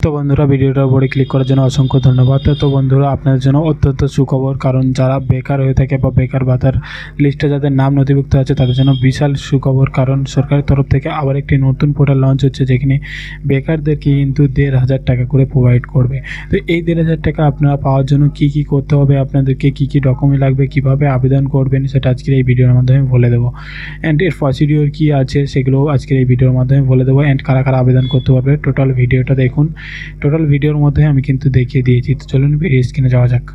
তো বন্ধুরা ভিডিওটার উপরে ক্লিক করার জন্য অসংখ্য ধন্যবাদ। তো বন্ধুরা আপনাদের জন্য অত্যন্ত সুখবর, কারণ যারা বেকার হয়ে থাকে বা বেকার ভাতার লিস্টে যাদের নাম নথিভুক্ত আছে তাদের জন্য বিশাল সুখবর, কারণ সরকারের তরফ থেকে আবার একটি নতুন পোর্টাল লঞ্চ হচ্ছে যেখানে বেকারদেরকে কিন্তু ১,৫০০ টাকা করে প্রোভাইড করবে। তো এই ১,৫০০ টাকা আপনারা পাওয়ার জন্য কি কি করতে হবে, আপনাদেরকে কি কি ডকুমেন্ট লাগবে, কিভাবে আবেদন করবেন সেটা আজকের এই ভিডিওর মাধ্যমে বলে দেবো। অ্যান্ড এর প্রসিডিওর কী আছে সেগুলো আজকের এই ভিডিওর মাধ্যমে বলে দেবো। অ্যান্ড কারা কারা আবেদন করতে পারবে টোটাল ভিডিওটা দেখুন। টোটাল ভিডিওর মধ্যে আমি কিন্তু দেখিয়ে দিয়েছি। তো চলুন ভিডিও স্ক্রিনে যাওয়া যাক।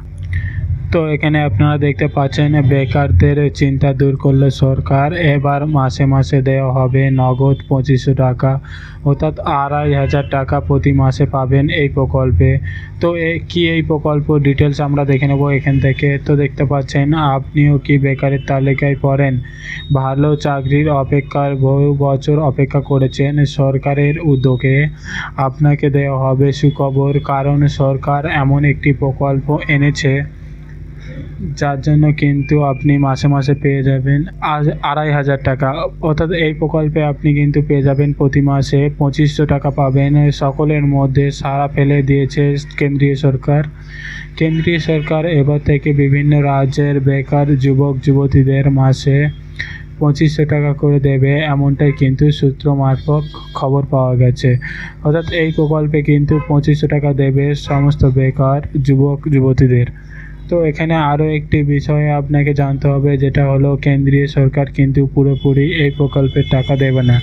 তো এখানে আপনারা দেখতে পাচ্ছেন বেকারদের চিন্তা দূর করলো সরকার, এবার মাসে মাসে দেওয়া হবে নগদ ২৫০০ টাকা, অর্থাৎ ২,৫০০ টাকা প্রতি মাসে পাবেন এই প্রকল্পে। তো এই প্রকল্প ডিটেলস আমরা দেখে নেব এখান থেকে। তো দেখতে পাচ্ছেন আপনিও কি বেকারের তালিকায় পড়েন, ভালো চাকরির অপেক্ষার বহু বছর অপেক্ষা করেছেন, সরকারের উদ্যোগে আপনাকে দেওয়া হবে সুখবর, কারণ সরকার এমন একটি প্রকল্প এনেছে যার জন্য কিন্তু আপনি মাসে মাসে পেয়ে যাবেন ২,৫০০ টাকা। অর্থাৎ এই প্রকল্পে আপনি কিন্তু পেয়ে যাবেন প্রতি মাসে ২৫০০ টাকা পাবেন। সকলের মধ্যে সাড়া ফেলে দিয়েছে কেন্দ্রীয় সরকার। কেন্দ্রীয় সরকার এবার থেকে বিভিন্ন রাজ্যের বেকার যুবক যুবতীদের মাসে ২৫০০ টাকা করে দেবে, এমনটাই কিন্তু সূত্র মারফত খবর পাওয়া গেছে। অর্থাৎ এই প্রকল্পে কিন্তু ২৫০০ টাকা দেবে সমস্ত বেকার যুবক যুবতীদের। তো এখানে আরও একটি বিষয় আপনাকে জানতে হবে, যেটা হলো কেন্দ্রীয় সরকার কিন্তু পুরোপুরি এই প্রকল্পের টাকা দেবে না।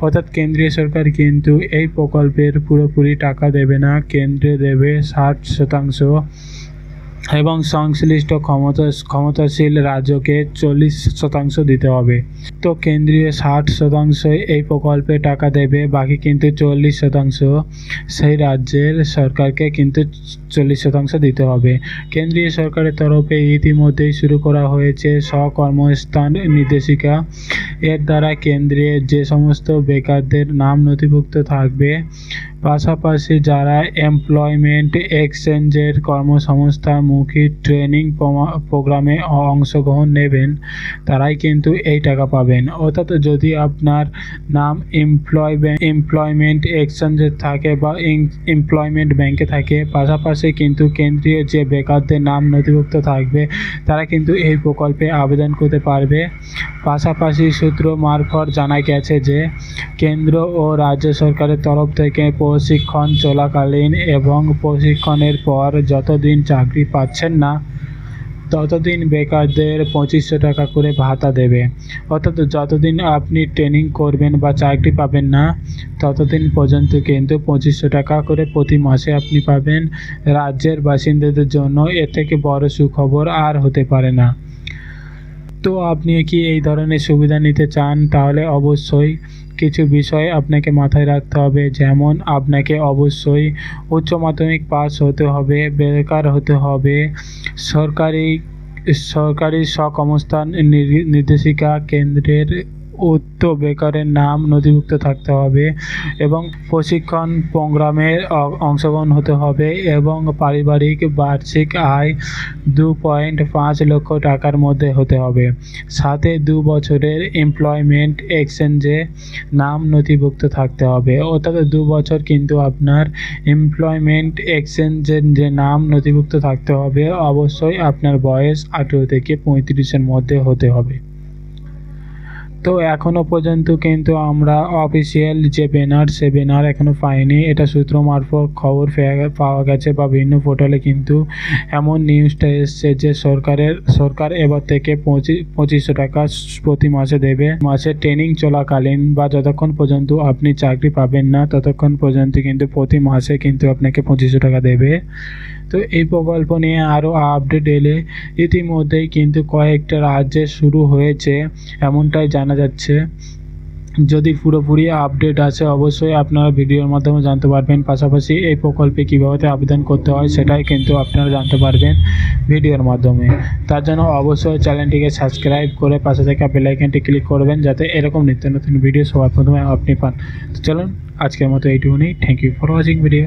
অর্থাৎ কেন্দ্রীয় সরকার কিন্তু এই প্রকল্পের পুরোপুরি টাকা দেবে না, কেন্দ্রে দেবে ৬০% এবং সংশ্লিষ্ট ক্ষমতাশীল রাজ্যকে ৪০% দিতে হবে। তো কেন্দ্রীয় ৬০% এই প্রকল্পে টাকা দেবে, বাকি কিন্তু ৪০% সেই রাজ্যের সরকারকে কিন্তু ৪০% দিতে হবে। কেন্দ্রীয় সরকারের তরফে ইতিমধ্যেই শুরু করা হয়েছে স্বকর্মসংস্থান নির্দেশিকা। এর দ্বারা কেন্দ্রে যে সমস্ত বেকারদের নাম নথিভুক্ত থাকবে, পাশাপাশি যারা এমপ্লয়মেন্ট এক্সচেঞ্জের কর্মসংস্থানমুখী ট্রেনিং প্রোগ্রামে অংশগ্রহণ নেবেন, তারাই কিন্তু এই টাকা পাবেন। অর্থাৎ যদি আপনার নাম এমপ্লয়মেন্ট এক্সচেঞ্জে থাকে বা এমপ্লয়মেন্ট ব্যাংকে থাকে, পাশাপাশি কিন্তু কেন্দ্রীয় যে বেকারদের নাম নথিভুক্ত থাকবে তারা কিন্তু এই প্রকল্পে আবেদন করতে পারবে। পাশাপাশি সূত্র মারফত জানা গেছে যে কেন্দ্র ও রাজ্য সরকারের তরফ থেকে প্রশিক্ষণ চলাকালীন এবং প্রশিক্ষণের পর যতদিন চাকরি পাচ্ছেন না ততদিন বেকারদের ২৫০০ টাকা করে ভাতা দেবে। অর্থাৎ যতদিন আপনি ট্রেনিং করবেন বা চাকরি পাবেন না ততদিন পর্যন্ত কিন্তু ২৫০০ টাকা করে প্রতি মাসে আপনি পাবেন। রাজ্যের বাসিন্দাদের জন্য এর থেকে বড় সুখবর আর হতে পারে না। তো আপনি কি এই ধরনের সুবিধা নিতে চান, তাহলে অবশ্যই কিছু বিষয় আপনাকে মাথায় রাখতে হবে, যেমন আপনাকে অবশ্যই উচ্চ মাধ্যমিক পাস হতে হবে, বেকার হতে হবে, সরকারি স্বকর্মসংস্থান নির্দেশিকা কেন্দ্রের উক্ত বেকারের নাম নথিভুক্ত থাকতে হবে এবং প্রশিক্ষণ প্রোগ্রামে অংশগ্রহণ হতে হবে এবং পারিবারিক বার্ষিক আয় ২.৫ লক্ষ টাকার মধ্যে হতে হবে। সাথে ২ বছরের এমপ্লয়মেন্ট এক্সচেঞ্জে নাম নথিভুক্ত থাকতে হবে। অর্থাৎ ২ বছর কিন্তু আপনার এমপ্লয়মেন্ট এক্সচেঞ্জের যে নাম নথিভুক্ত থাকতে হবে। অবশ্যই আপনার বয়স ১৮ থেকে ৩৫-এর মধ্যে হতে হবে। তো এখনও পর্যন্ত কিন্তু আমরা অফিসিয়াল যে ব্যানার সে ব্যানার এখনও পাইনি। এটা সূত্র মারফত খবর পাওয়া গেছে বা বিভিন্ন পোর্টালে কিন্তু এমন নিউজটা এসছে যে সরকার এবার থেকে ২৫০০ টাকা প্রতি মাসে দেবে। মাসে ট্রেনিং চলাকালীন বা যতক্ষণ পর্যন্ত আপনি চাকরি পাবেন না ততক্ষণ পর্যন্ত কিন্তু প্রতি মাসে কিন্তু আপনাকে ২৫০০ টাকা দেবে। তো এই প্রকল্প নিয়ে আরও আপডেট এলে ইতিমধ্যেই কিন্তু কয়েকটা রাজ্যে শুরু হয়েছে এমনটাই জানা যাচ্ছে। যদি পুরোপুরি আপডেট আছে অবশ্যই আপনারা ভিডিওর মাধ্যমে জানতে পারবেন। পাশাপাশি এই প্রকল্পে কীভাবে আবেদন করতে হয় সেটাই কিন্তু আপনারা জানতে পারবেন ভিডিওর মাধ্যমে। তার জন্য অবশ্যই চ্যানেলটিকে সাবস্ক্রাইব করে পাশে থাকা বেল আইকনটি ক্লিক করবেন, যাতে এরকম নিত্য নতুন ভিডিও সবার প্রথমে আপনি পান। তো চলুন আজকের মতো এইটুকুনি। Thank you for watching video.